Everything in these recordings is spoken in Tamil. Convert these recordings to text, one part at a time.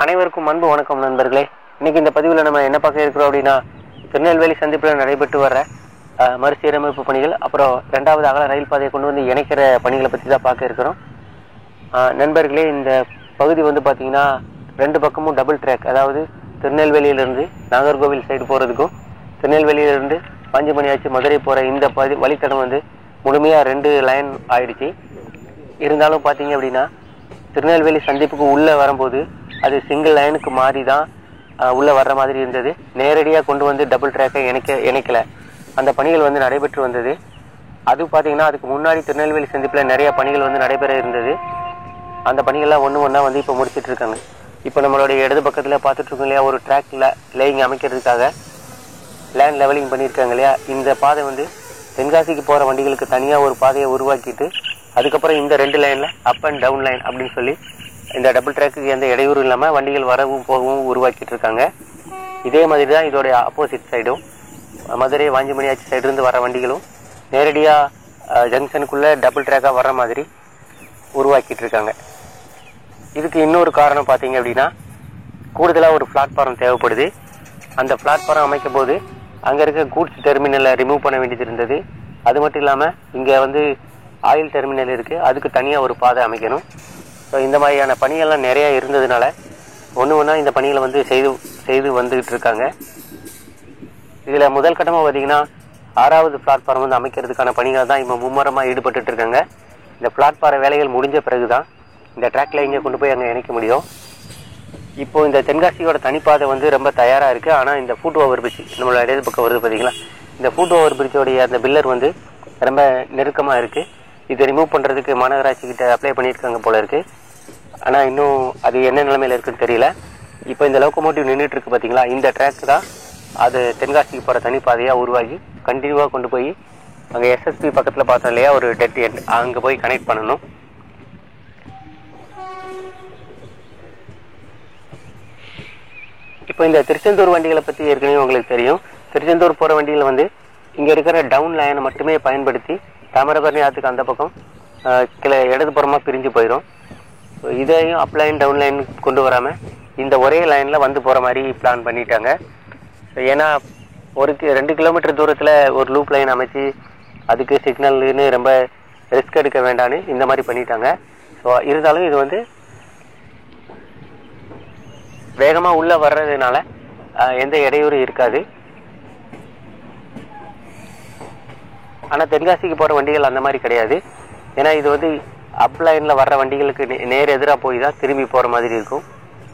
அனைவருக்கும் அன்பு வணக்கம் நண்பர்களே. இன்னைக்கு இந்த பதிவில் நம்ம என்ன பார்க்க இருக்கிறோம் அப்படின்னா, திருநெல்வேலி சந்திப்பில் நடைபெற்று வர்ற மறுசீரமைப்பு பணிகள், அப்புறம் 2வது அகல ரயில் பாதையை கொண்டு வந்து இணைக்கிற பணிகளை பற்றி தான் பார்க்க இருக்கிறோம். நண்பர்களே, இந்த பகுதி வந்து பார்த்தீங்கன்னா 2 பக்கமும் டபுள் ட்ராக், அதாவது திருநெல்வேலியிலிருந்து நாகர்கோவில் சைடு போகிறதுக்கும் திருநெல்வேலியிலிருந்து பாஞ்சிமணியாச்சி மதுரை போகிற இந்த வழித்தடம் வந்து முழுமையாக 2 லைன் ஆயிடுச்சு. இருந்தாலும் பார்த்தீங்க அப்படின்னா திருநெல்வேலி சந்திப்புக்கு உள்ளே வரும்போது அது சிங்கிள் லைனுக்கு மாறி தான் உள்ளே வர்ற மாதிரி இருந்தது. நேரடியாக கொண்டு வந்து டபுள் ட்ராக்கை இணைக்கலை. அந்த பணிகள் வந்து நடைபெற்று வந்தது. அது பார்த்தீங்கன்னா அதுக்கு முன்னாடி திருநெல்வேலி சந்திப்பில் நிறைய பணிகள் வந்து நடைபெற இருந்தது. அந்த பணிகள்லாம் ஒன்று ஒன்றா வந்து இப்போ முடிச்சுட்டு இருக்காங்க. இப்போ நம்மளுடைய இடது பக்கத்தில் பார்த்துட்டு இருக்கோம் இல்லையா, ஒரு ட்ராக்ல லேயிங் அமைக்கிறதுக்காக லேண்ட் லெவலிங் பண்ணியிருக்காங்க இல்லையா. இந்த பாதை வந்து தென்காசிக்கு போகிற வண்டிகளுக்கு தனியாக ஒரு பாதையை உருவாக்கிட்டு, அதுக்கப்புறம் இந்த 2 லைனில் அப் அண்ட் டவுன் லைன் அப்படின்னு சொல்லி இந்த டபுள் ட்ராக்கு எந்த இடையூறு இல்லாமல் வண்டிகள் வரவும் போகவும் உருவாக்கிட்டு இருக்காங்க. இதே மாதிரி தான் இதோடைய ஆப்போசிட் சைடும் மதுரை வாஞ்சிமணியாச்சி சைடுலேருந்து வர வண்டிகளும் நேரடியாக ஜங்ஷனுக்குள்ளே டபுள் ட்ராக்காக வர்ற மாதிரி உருவாக்கிட்டு இருக்காங்க. இதுக்கு இன்னொரு காரணம் பார்த்தீங்க அப்படின்னா, கூடுதலாக ஒரு பிளாட்ஃபார்ம் தேவைப்படுது. அந்த பிளாட்ஃபார்ம் அமைக்கும் போது அங்கே இருக்க கூட்ஸ் டெர்மினலை ரிமூவ் பண்ண வேண்டியது இருந்தது. அது மட்டும் இல்லாமல் இங்கே வந்து ஆயில் டெர்மினல் இருக்குது, அதுக்கு தனியாக ஒரு பாதை அமைக்கணும். ஸோ இந்த மாதிரியான பணிகள்லாம் நிறையா இருந்ததுனால ஒன்று ஒன்றா இந்த பணிகளை வந்து செய்து வந்துக்கிட்டு இருக்காங்க. இதில் முதல் கட்டமாக பார்த்தீங்கன்னா 6வது பிளாட்ஃபார்ம் வந்து அமைக்கிறதுக்கான பணிகள் தான் இப்போ மும்முரமாக ஈடுபட்டு இருக்காங்க. இந்த பிளாட்ஃபார்ம் வேலைகள் முடிஞ்ச பிறகு தான் இந்த ட்ராக்ல இங்கே கொண்டு போய் அங்கே இணைக்க முடியும். இப்போ இந்த தென்காசியோட தனிப்பாதை வந்து ரொம்ப தயாராக இருக்குது. ஆனால் இந்த ஃபுட் ஓவர் பிரிட்ஜ் நம்மளோட இடது பக்கம் வருது பார்த்தீங்களா, இந்த ஃபுட் ஓவர் பிரிட்ஜோடைய அந்த பில்லர் வந்து ரொம்ப நெருக்கமாக இருக்குது. இதை ரிமூவ் பண்ணுறதுக்கு மாநகராட்சி கிட்ட அப்ளை பண்ணியிருக்காங்க போல இருக்குது. ஆனால் இன்னும் அது என்ன நிலைமையில் இருக்குன்னு தெரியல. இப்போ இந்த லோக்கோமோட்டிவ் நின்றுட்டு இருக்கு பார்த்தீங்களா, இந்த ட்ராக் தான் அது தென்காசிக்கு போகிற தனிப்பாதையாக உருவாகி கண்டினியூவாக கொண்டு போய் அங்கே எஸ்எஸ்பி பக்கத்தில் பார்த்தோம் இல்லையா, ஒரு டெட் எண்ட், அங்கே போய் கனெக்ட் பண்ணணும். இப்போ இந்த திருச்செந்தூர் வண்டிகளை பற்றி ஏற்கனவே உங்களுக்கு தெரியும். திருச்செந்தூர் போகிற வண்டிகள் வந்து இங்கே இருக்கிற டவுன் லைனை மட்டுமே பயன்படுத்தி தாமிரபரணி ஆற்றுக்கு அந்த பக்கம் இடதுபுறமாக பிரிஞ்சு போயிடும். இதையும் அப் லைன் டவுன் லைன் கொண்டு வராமல் இந்த ஒரே லைனில் வந்து போகிற மாதிரி பிளான் பண்ணிட்டாங்க. ஏன்னா 2 கிலோமீட்டர் தூரத்தில் ஒரு லூப் லைன் அமைச்சு அதுக்கு சிக்னல்னு ரொம்ப ரிஸ்க் எடுக்க வேண்டான்னு இந்த மாதிரி பண்ணிட்டாங்க. ஸோ இருந்தாலும் இது வந்து வேகமாக உள்ளே வர்றதுனால எந்த இடையூறும் இருக்காது. ஆனால் தென்காசிக்கு போகிற வண்டிகள் அந்த மாதிரி கிடையாது. ஏன்னா இது வந்து அப் லைனில் வர்ற வண்டிகளுக்கு நேர் எதிராக போய் தான் திரும்பி போகிற மாதிரி இருக்கும்.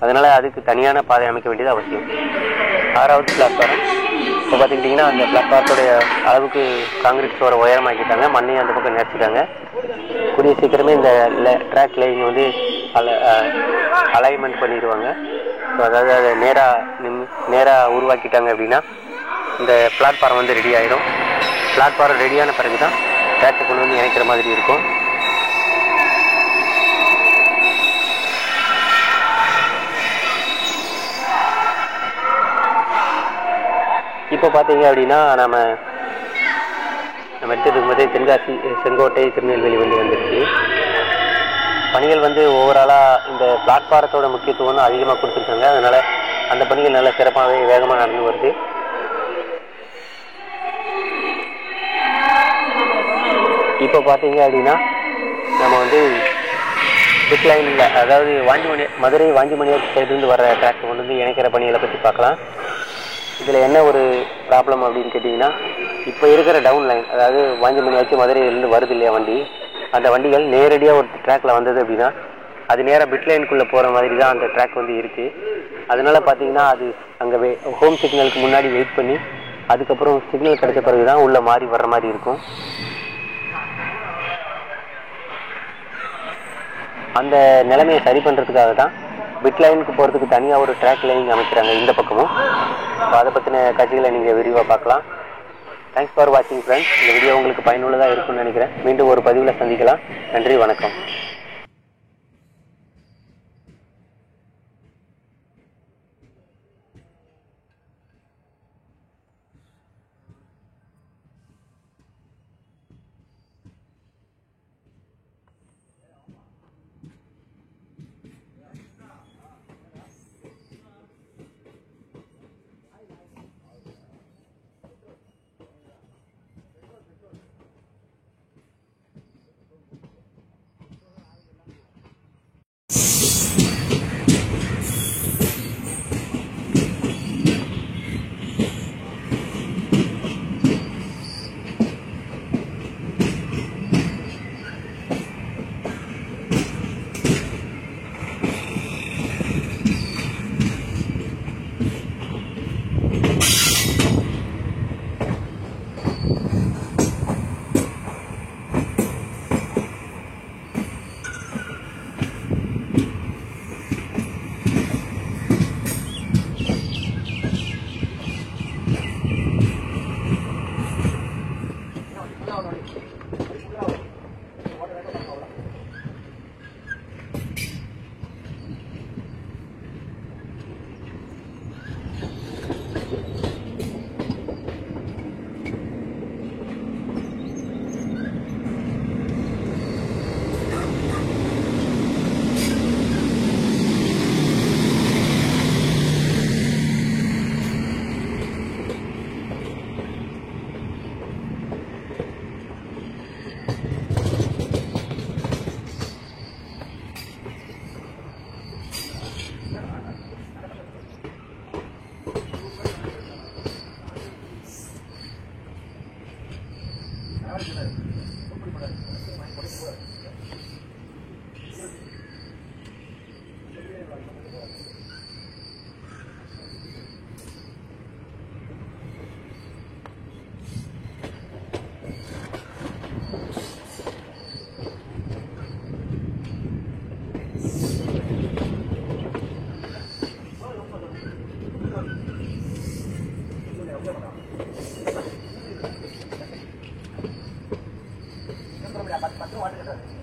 அதனால் அதுக்கு தனியான பாதை அமைக்க வேண்டியது அவசியம். 6வது பிளாட்ஃபார்ம் இப்போ பார்த்துக்கிட்டிங்கன்னா அந்த பிளாட்ஃபார்த்தோடைய அளவுக்கு காங்கிரீட் சோரை உயரமாக்கிட்டாங்க, மண்ணையும் அந்த பக்கம் நிறச்சிட்டாங்க. கூடிய சீக்கிரமே இந்த ட்ராக் லைன் வந்து அலைன்மெண்ட் பண்ணிடுவாங்க. ஸோ அதாவது அதை நேராக உருவாக்கிட்டாங்க அப்படின்னா இந்த பிளாட்ஃபார்ம் வந்து ரெடி ஆகிடும். பிளாட்ஃபார்ம் ரெடியான பிறகு தான் ட்ராக்கை கொண்டு வந்து இணைக்கிற மாதிரி இருக்கும். இப்போ பார்த்தீங்க அப்படின்னா நம்ம எடுத்துட்டு இருக்கும்போதே தென்காசி, செங்கோட்டை, திருநெல்வேலி வந்துருச்சு. பணிகள் வந்து ஓவராலாக இந்த பிளாட்ஃபாரத்தோட முக்கியத்துவம் அதிகமாக கொடுத்துருக்காங்க. அதனால் அந்த பணிகள் நல்ல சிறப்பாகவே வேகமாக நடந்து வருது. இப்போ பார்த்தீங்க அப்படின்னா நம்ம வந்து பிட் லைனில், அதாவது மதுரை வாஞ்சிமணியாச்சி சைடுலேருந்து வர ட்ராக் கொண்டு வந்து இணைக்கிற பணிகளை பற்றி பார்க்கலாம். இதில் என்ன ஒரு ப்ராப்ளம் அப்படின்னு கேட்டிங்கன்னா, இப்போ இருக்கிற டவுன் லைன், அதாவது வாஞ்சிமணியாச்சி மதுரையிலேருந்து வருது இல்லையா வண்டி, அந்த வண்டிகள் நேரடியாக ஒரு ட்ராக்கில் வந்தது அப்படின்னா அது நேராக பிட் லைனுக்குள்ளே போகிற மாதிரி தான் அந்த ட்ராக் வந்து இருக்குது. அதனால் பார்த்தீங்கன்னா அது அங்கே ஹோம் சிக்னலுக்கு முன்னாடி வெயிட் பண்ணி அதுக்கப்புறம் சிக்னல் கிடைச்ச பிறகு தான் உள்ளே மாறி வர்ற மாதிரி இருக்கும். அந்த நிலைமையை சரி பண்ணுறதுக்காக தான் பிட் லைனுக்கு போகிறதுக்கு தனியாக ஒரு ட்ராக் லைன் அமைக்கிறாங்க இந்த பக்கமும். அதை பற்றின காட்சிகளை நீங்கள் விரிவாக பார்க்கலாம். தேங்க்ஸ் ஃபார் வாட்சிங் ஃப்ரெண்ட்ஸ். இந்த வீடியோ உங்களுக்கு பயனுள்ளதாக இருக்கும்னு நினைக்கிறேன். மீண்டும் ஒரு பதிவில் சந்திக்கலாம். நன்றி, வணக்கம். 10 watt